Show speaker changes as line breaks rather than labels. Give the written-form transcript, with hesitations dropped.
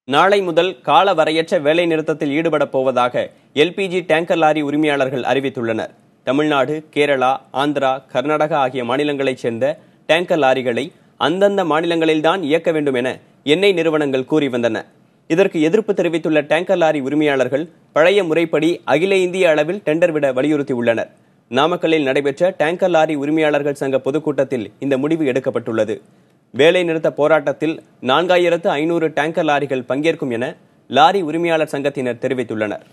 நாளை முதல் கால வரையற்ற வேலை நிறுத்தத்தில் ஈடுபடப் போவதாக எல்பிஜி டேங்கர் லாரி உரிமையாளர்கள் அறிவித்துள்ளனர். தமிழ்நாடு, கேரளா, ஆந்திரா, கர்நாடகா ஆகிய மாநிலங்களைச் சேர்ந்த டேங்கர் லாரிகளை அந்தந்த மாநிலங்களில்தான் இயக்க வேண்டும் என எண்ணெய் நிறுவனங்கள் கூறி வந்தன. இதற்கு எதிர்ப்பு தெரிவித்துள்ள டேங்கர் லாரி உரிமையாளர்கள் பழைய முறைப்படி அகில இந்திய அளவில் டெண்டர் விட வலியுறுத்தியுள்ளனர். நாமக்கல்லில் நடைபெற்ற டேங்கர் லாரி உரிமையாளர்கள் சங்க பொதுக்கூட்டத்தில் இந்த முடிவு எடுக்கப்பட்டுள்ளது. வேலை நிறுத்த போராட்டத்தில் 4500 டேங்கர் லாரிகள் பங்கேற்கும் என லாரி உரிமையாளர் சங்கத்தினர் தெரிவித்துள்ளனர்.